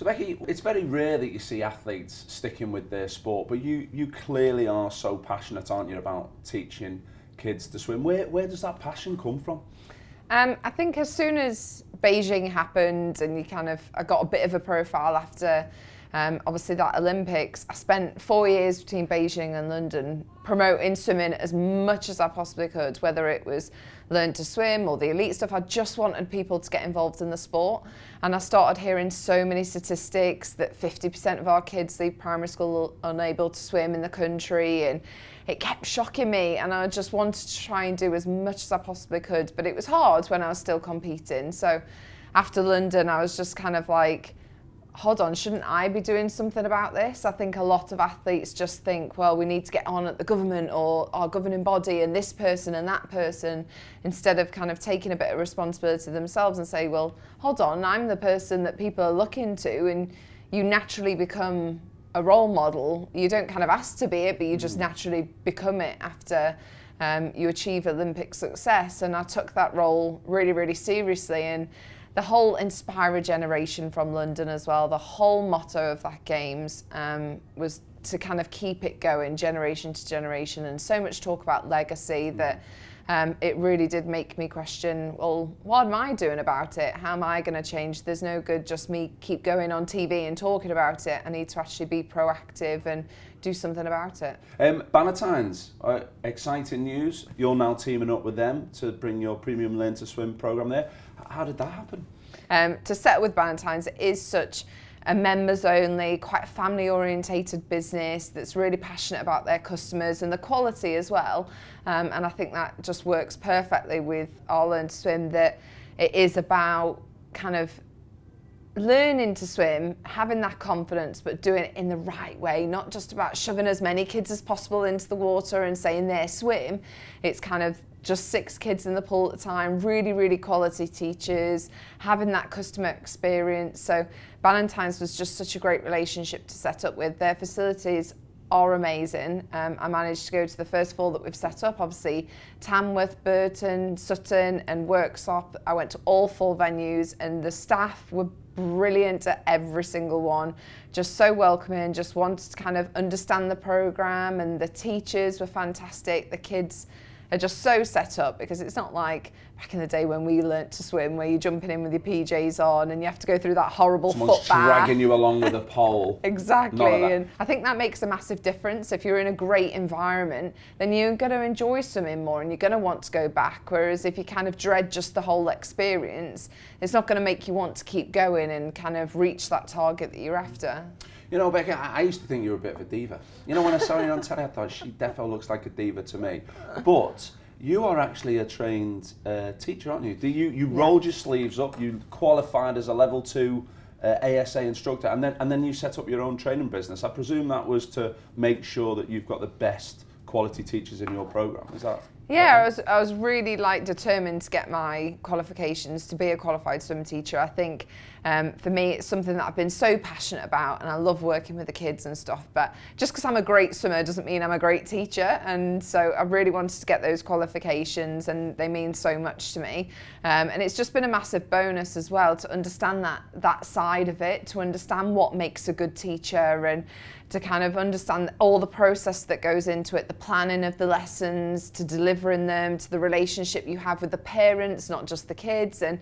So Becky, it's very rare that you see athletes sticking with their sport, but you clearly are so passionate, aren't you, about teaching kids to swim. Where does that passion come from? I think as soon as Beijing happened and I got a bit of a profile after obviously that Olympics, I spent 4 years between Beijing and London promoting swimming as much as I possibly could, whether it was Learn to Swim or the elite stuff. I just wanted people to get involved in the sport. And I started hearing so many statistics that 50% of our kids leave primary school unable to swim in the country, and it kept shocking me, and I just wanted to try and do as much as I possibly could, but it was hard when I was still competing. So after London, I was just kind of like, hold on, shouldn't I be doing something about this? I think a lot of athletes just think, well, we need to get on at the government or our governing body and this person and that person, instead of kind of taking a bit of responsibility themselves and say, well, hold on, I'm the person that people are looking to, and you naturally become a role model. You don't kind of ask to be it, but you just naturally become it after you achieve Olympic success. And I took that role really, really seriously. And the whole Inspire a Generation from London as well, the whole motto of that Games was to kind of keep it going generation to generation, and so much talk about legacy that it really did make me question, well, what am I doing about it? How am I going to change? There's no good just me keep going on TV and talking about it. I need to actually be proactive and do something about it. Bannatynes, exciting news. You're now teaming up with them to bring your premium Learn to Swim program there. How did that happen? To set with Bannatynes, it is such a members only, quite family orientated business that's really passionate about their customers and the quality as well. And I think that just works perfectly with our Learn to Swim, that it is about kind of learning to swim, having that confidence, but doing it in the right way, not just about shoving as many kids as possible into the water and saying there, swim. It's kind of just 6 kids in the pool at a time, really, really quality teachers, having that customer experience. So Bannatynes was just such a great relationship to set up with. Their facilities are amazing. I managed to go to the first 4 that we've set up, obviously Tamworth, Burton, Sutton and Worksop. I went to all 4 venues, and the staff were brilliant at every single one, just so welcoming, just wanted to kind of understand the program, and the teachers were fantastic. The kids are just so set up, because it's not like back in the day when we learnt to swim, where you're jumping in with your PJs on and you have to go through that horrible Someone's foot bath. dragging you along with a pole. Exactly, and I think that makes a massive difference. If you're in a great environment, then you're going to enjoy swimming more and you're going to want to go back. Whereas if you kind of dread just the whole experience, it's not going to make you want to keep going and kind of reach that target that you're after. You know, Becky, I used to think you were a bit of a diva. You know, when I saw you on telly, I thought she definitely looks like a diva to me. But you are actually a trained teacher, aren't you? You rolled your sleeves up, you qualified as a level 2 ASA instructor, and then you set up your own training business. I presume that was to make sure that you've got the best quality teachers in your program. Is that? Yeah, I was really determined to get my qualifications to be a qualified swim teacher. I think for me it's something that I've been so passionate about, and I love working with the kids and stuff, but just because I'm a great swimmer doesn't mean I'm a great teacher, and so I really wanted to get those qualifications, and they mean so much to me. And it's just been a massive bonus as well to understand that side of it, to understand what makes a good teacher, and to kind of understand all the process that goes into it, the planning of the lessons, to delivering them, to the relationship you have with the parents, not just the kids. And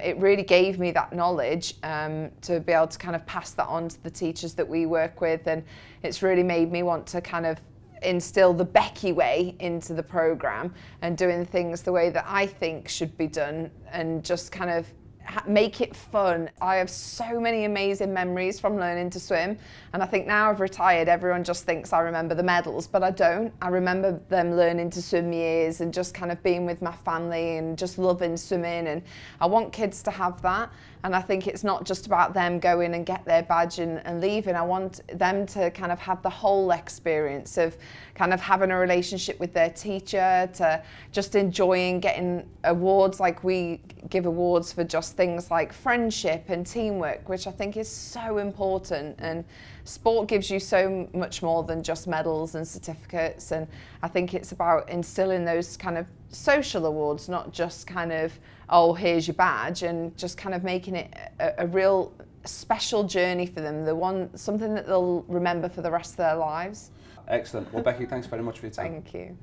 it really gave me that knowledge to be able to kind of pass that on to the teachers that we work with. And it's really made me want to kind of instill the Becky way into the program and doing things the way that I think should be done, and just kind of make it fun. I have so many amazing memories from learning to swim, and I think now I've retired, everyone just thinks I remember the medals, but I don't. I remember them learning to swim years and just kind of being with my family and just loving swimming, and I want kids to have that. And I think it's not just about them going and get their badge and leaving. I want them to kind of have the whole experience of kind of having a relationship with their teacher, to just enjoying getting awards. Like we give awards for just things like friendship and teamwork, which I think is so important. And sport gives you so much more than just medals and certificates. And I think it's about instilling those kind of social awards, not just kind of, oh, here's your badge, and just kind of making it a real special journey for them, something that they'll remember for the rest of their lives. Excellent. Well, Becky, thanks very much for your time. Thank you.